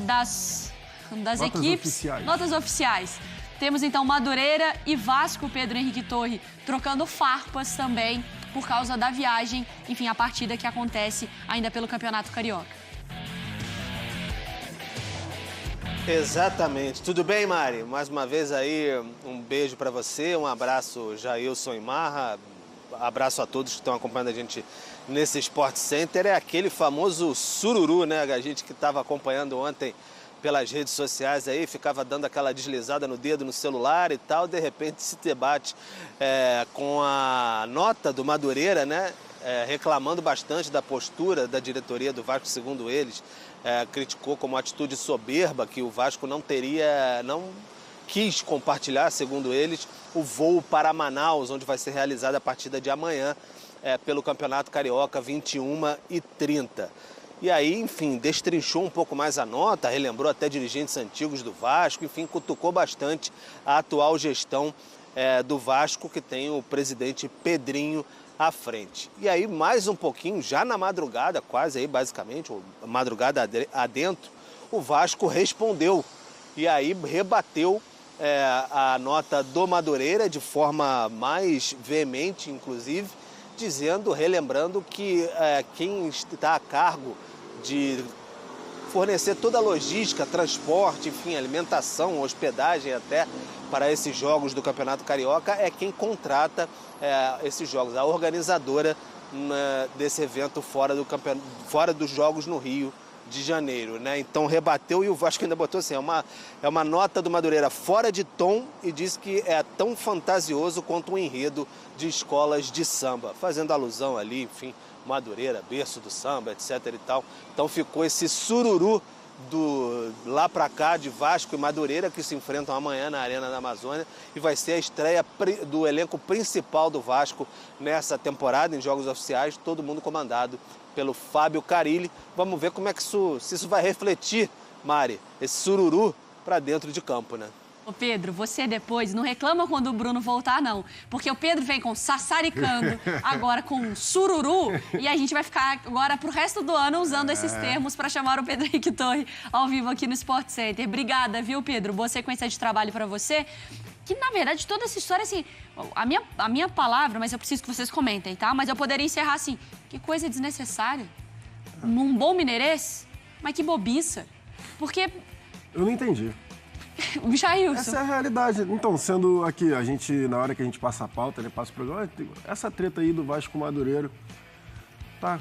das notas equipes. Oficiais. Notas oficiais. Temos, então, Madureira e Vasco, Pedro Henrique Torre, trocando farpas também por causa da viagem, enfim, a partida que acontece ainda pelo Campeonato Carioca. Exatamente. Tudo bem, Mari? Mais uma vez aí, um beijo para você, um abraço, Jailson e Marra, abraço a todos que estão acompanhando a gente nesse Sport Center. É aquele famoso sururu, né? A gente que estava acompanhando ontem pelas redes sociais aí, ficava dando aquela deslizada no dedo no celular e tal, de repente se debate com a nota do Madureira, né? Reclamando bastante da postura da diretoria do Vasco, segundo eles, criticou como atitude soberba que o Vasco não quis compartilhar, segundo eles, o voo para Manaus, onde vai ser realizada a partida de amanhã pelo Campeonato Carioca, 21h30. E aí, enfim, destrinchou um pouco mais a nota, relembrou até dirigentes antigos do Vasco, enfim, cutucou bastante a atual gestão do Vasco, que tem o presidente Pedrinho à frente. E aí, mais um pouquinho, já na madrugada, quase aí, basicamente, madrugada adentro, o Vasco respondeu e aí rebateu a nota do Madureira de forma mais veemente, inclusive, relembrando que quem está a cargo de fornecer toda a logística, transporte, enfim, alimentação, hospedagem até para esses jogos do Campeonato Carioca é quem contrata esses jogos, a organizadora desse evento fora dos Jogos no Rio de Janeiro, né? Então rebateu e o Vasco ainda botou assim, é uma nota do Madureira fora de tom e diz que é tão fantasioso quanto um enredo de escolas de samba, fazendo alusão ali, enfim, Madureira, berço do samba, etc e tal. Então ficou esse sururu do lá pra cá de Vasco e Madureira que se enfrentam amanhã na Arena da Amazônia e vai ser a estreia do elenco principal do Vasco nessa temporada em jogos oficiais, todo mundo comandado pelo Fábio Carilli. Vamos ver como é que se isso vai refletir, Mari, esse sururu para dentro de campo, né? Ô Pedro, você depois não reclama quando o Bruno voltar, não. Porque o Pedro vem com sassaricando, agora com sururu, e a gente vai ficar agora pro resto do ano usando esses termos para chamar o Pedro Henrique Torre ao vivo aqui no Sport Center. Obrigada, viu, Pedro? Boa sequência de trabalho para você. Que, na verdade, toda essa história, assim, a minha palavra, mas eu preciso que vocês comentem, tá? Mas eu poderia encerrar assim, que coisa desnecessária. Num bom mineirês, mas que bobiça. Porque... Eu não entendi. Jailson. Essa é a realidade. Então, sendo aqui, na hora que a gente passa a pauta, passa o programa, essa treta aí do Vasco com o Madureira, tá,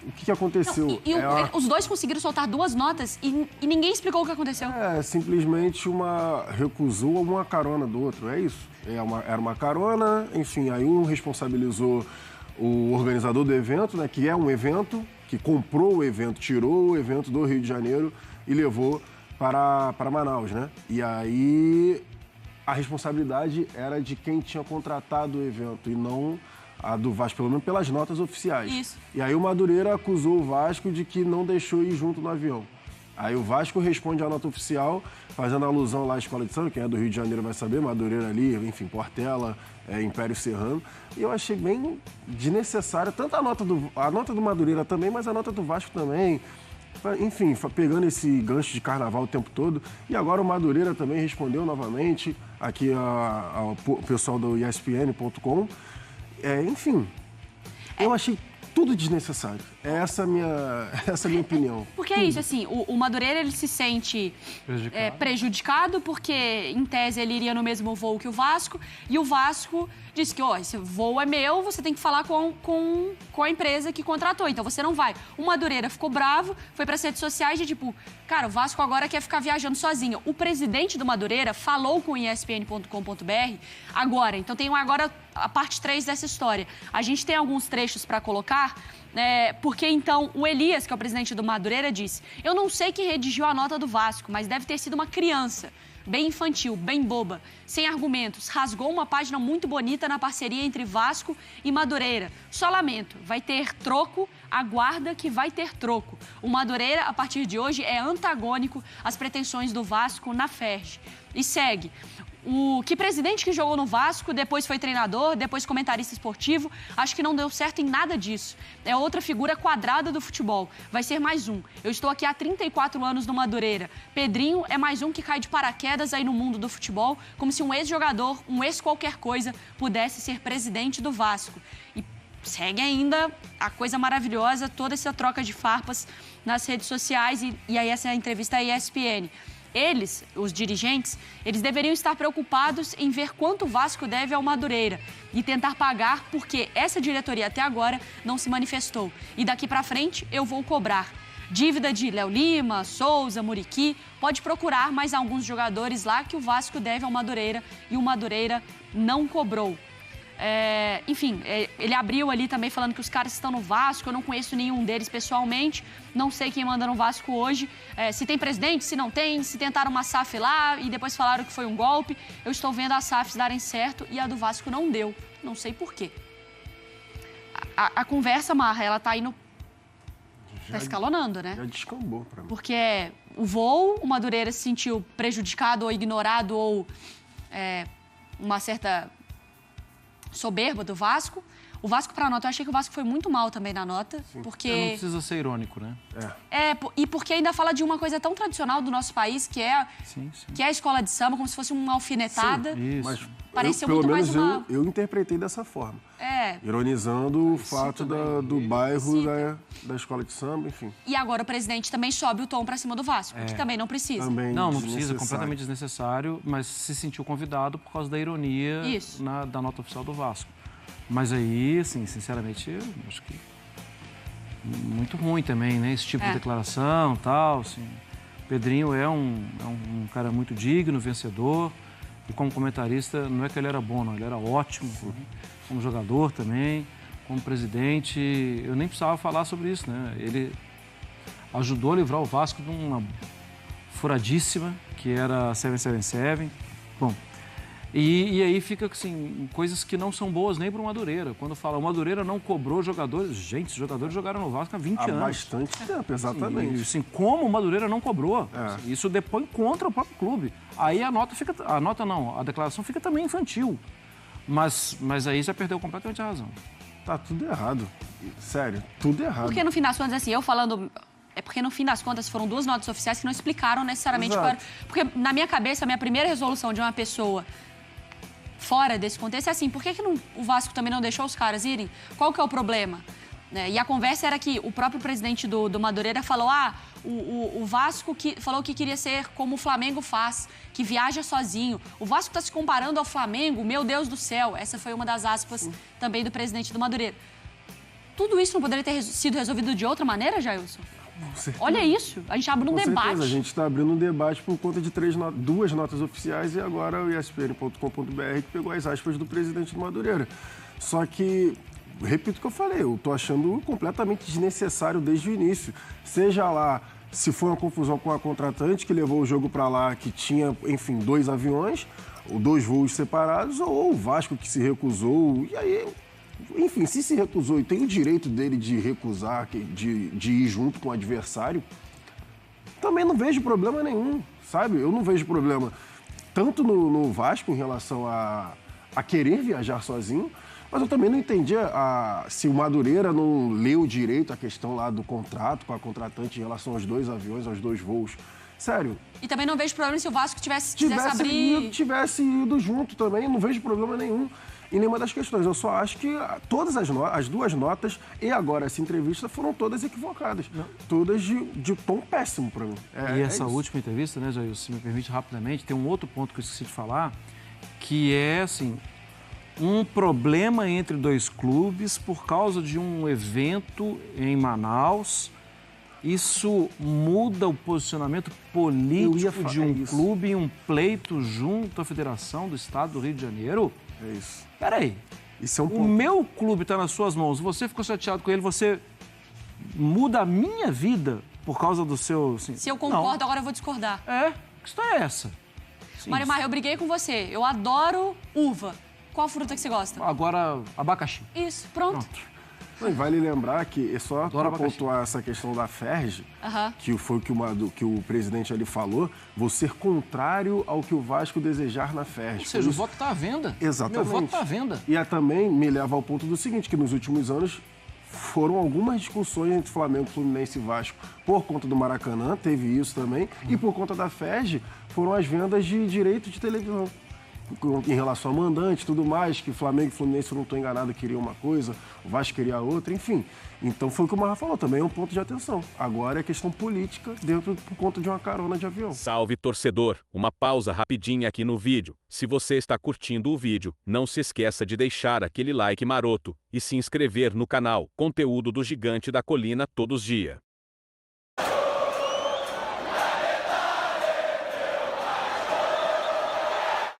o que aconteceu? Não, os dois conseguiram soltar duas notas e ninguém explicou o que aconteceu. Simplesmente recusou uma carona do outro, é isso. Era uma carona, enfim, aí um responsabilizou o organizador do evento, né, que é um evento, que comprou o evento, tirou o evento do Rio de Janeiro e levou para Manaus, né? E aí a responsabilidade era de quem tinha contratado o evento e não a do Vasco, pelo menos pelas notas oficiais. Isso. E aí o Madureira acusou o Vasco de que não deixou ir junto no avião. Aí o Vasco responde à nota oficial, fazendo alusão lá à escola de samba, quem é do Rio de Janeiro vai saber, Madureira ali, enfim, Portela, Império Serrano. E eu achei bem desnecessária, tanto a nota do Madureira também, mas a nota do Vasco também. Enfim, pegando esse gancho de carnaval o tempo todo. E agora o Madureira também respondeu novamente, aqui ao pessoal do ESPN.com. Enfim, eu achei tudo desnecessário. Essa é a minha opinião. Porque é isso, assim, o Madureira, ele se sente prejudicado porque, em tese, ele iria no mesmo voo que o Vasco, e o Vasco disse que, esse voo é meu, você tem que falar com a empresa que contratou, então você não vai. O Madureira ficou bravo, foi para as redes sociais de tipo, cara, o Vasco agora quer ficar viajando sozinho. O presidente do Madureira falou com o ESPN.com.br agora, então tem agora a parte 3 dessa história. A gente tem alguns trechos para colocar, porque então o Elias, que é o presidente do Madureira, disse: eu não sei quem redigiu a nota do Vasco, mas deve ter sido uma criança. bem infantil, bem boba, sem argumentos, rasgou uma página muito bonita na parceria entre Vasco e Madureira. Só lamento, vai ter troco, aguarda que vai ter troco. O Madureira, a partir de hoje, é antagônico às pretensões do Vasco na FERJ. E segue. Que presidente que jogou no Vasco, depois foi treinador, depois comentarista esportivo, acho que não deu certo em nada disso. É outra figura quadrada do futebol. Vai ser mais um. Eu estou aqui há 34 anos no Madureira. Pedrinho é mais um que cai de paraquedas aí no mundo do futebol, como se um ex-jogador, um ex-qualquer coisa, pudesse ser presidente do Vasco. E segue ainda a coisa maravilhosa, toda essa troca de farpas nas redes sociais e aí essa entrevista à ESPN. Eles, os dirigentes, eles deveriam estar preocupados em ver quanto o Vasco deve ao Madureira e tentar pagar, porque essa diretoria até agora não se manifestou. E daqui para frente eu vou cobrar. Dívida de Léo Lima, Souza, Muriqui, pode procurar mais alguns jogadores lá que o Vasco deve ao Madureira e o Madureira não cobrou. Ele abriu ali também falando que os caras estão no Vasco, eu não conheço nenhum deles pessoalmente, não sei quem manda no Vasco hoje, se tem presidente, se não tem, se tentaram uma SAF lá e depois falaram que foi um golpe. Eu estou vendo as SAFs darem certo e a do Vasco não deu, não sei por quê. A conversa, Marra, ela tá indo, tá escalonando, né? Já descambou pra mim. Porque o voo, o Madureira se sentiu prejudicado ou ignorado ou uma certa soberba do Vasco. O Vasco para a nota, eu achei que o Vasco foi muito mal também na nota, porque... Não precisa ser irônico, né? E porque ainda fala de uma coisa tão tradicional do nosso país, que é a escola de samba, como se fosse uma alfinetada. Sim, isso. Mas pareceu pelo muito menos mais uma... eu interpretei dessa forma. Ironizando o fato do bairro da escola de samba, enfim. E agora o presidente também sobe o tom para cima do Vasco, que também não precisa. Não precisa, completamente desnecessário, mas se sentiu convidado por causa da ironia da nota oficial do Vasco. Mas aí, assim, sinceramente, eu acho que muito ruim também, né? Esse tipo de declaração e tal, assim. Pedrinho é um cara muito digno, vencedor. E como comentarista, não é que ele era bom, não. Ele era ótimo, como jogador também, como presidente. Eu nem precisava falar sobre isso, né? Ele ajudou a livrar o Vasco de uma furadíssima, que era a 777. Bom, e aí fica, assim, coisas que não são boas nem para o Madureira. Quando fala, o Madureira não cobrou jogadores. Gente, os jogadores jogaram no Vasco há 20 anos. Há bastante tempo, exatamente. Assim, como o Madureira não cobrou. Isso depõe contra o próprio clube. Aí a declaração fica também infantil. Mas aí já perdeu completamente a razão. Tá tudo errado. Sério, tudo errado. Porque no fim das contas, assim, eu falando... porque no fim das contas foram 2 notas oficiais que não explicaram necessariamente... Porque na minha cabeça, a minha primeira resolução de uma pessoa fora desse contexto é assim, por que o Vasco também não deixou os caras irem? Qual que é o problema? E a conversa era que o próprio presidente do Madureira falou, o Vasco falou que queria ser como o Flamengo faz, que viaja sozinho. O Vasco está se comparando ao Flamengo, meu Deus do céu. Essa foi uma das aspas também do presidente do Madureira. Tudo isso não poderia ter sido resolvido de outra maneira, Jailson? Olha isso, a gente abre um debate. Certeza. A gente está abrindo um debate por conta de 2 notas oficiais e agora o ESPN.com.br que pegou as aspas do presidente do Madureira. Só que, repito o que eu falei, eu estou achando completamente desnecessário desde o início. Seja lá se foi uma confusão com a contratante que levou o jogo para lá, que tinha, enfim, 2 aviões, ou 2 voos separados, ou o Vasco que se recusou, e aí... Enfim, se recusou e tem o direito dele de recusar, de ir junto com o adversário, também não vejo problema nenhum, sabe? Eu não vejo problema tanto no Vasco em relação a querer viajar sozinho, mas eu também não entendi se o Madureira não leu direito a questão lá do contrato com a contratante em relação aos 2 aviões, aos 2 voos. Sério. E também não vejo problema se o Vasco quisesse abrir... Tivesse ido junto também, não vejo problema nenhum em nenhuma das questões. Eu só acho que todas as 2 notas e agora essa entrevista foram todas equivocadas. Todas de tom péssimo para mim. E essa última entrevista, né, Jair, se me permite rapidamente, tem um outro ponto que eu esqueci de falar, que é, assim, um problema entre 2 clubes por causa de um evento em Manaus. Isso muda o posicionamento político de um clube em um pleito junto à Federação do Estado do Rio de Janeiro? É isso. Peraí, isso é um ponto. O meu clube está nas suas mãos, você ficou chateado com ele, você muda a minha vida por causa do seu... Assim, se eu concordo, agora eu vou discordar. Que história é essa? Mário Marra, eu briguei com você. Eu adoro uva. Qual fruta que você gosta? Agora, abacaxi. Isso, pronto. E vale lembrar que, só para pontuar essa questão da FERJ, que foi o que o presidente ali falou, vou ser contrário ao que o Vasco desejar na FERJ. Ou seja, o voto está à venda. Exatamente. Meu voto está à venda. E também me leva ao ponto do seguinte, que nos últimos anos foram algumas discussões entre Flamengo, Fluminense e Vasco por conta do Maracanã, teve isso também, e por conta da FERJ foram as vendas de direito de televisão. Em relação ao mandante e tudo mais, que Flamengo e Fluminense, se eu não estou enganado, queriam uma coisa, o Vasco queria outra, enfim. Então foi o que o Marra falou, também é um ponto de atenção. Agora é questão política dentro por conta de uma carona de avião. Salve, torcedor! Uma pausa rapidinha aqui no vídeo. Se você está curtindo o vídeo, não se esqueça de deixar aquele like maroto e se inscrever no canal. Conteúdo do Gigante da Colina todos os dias.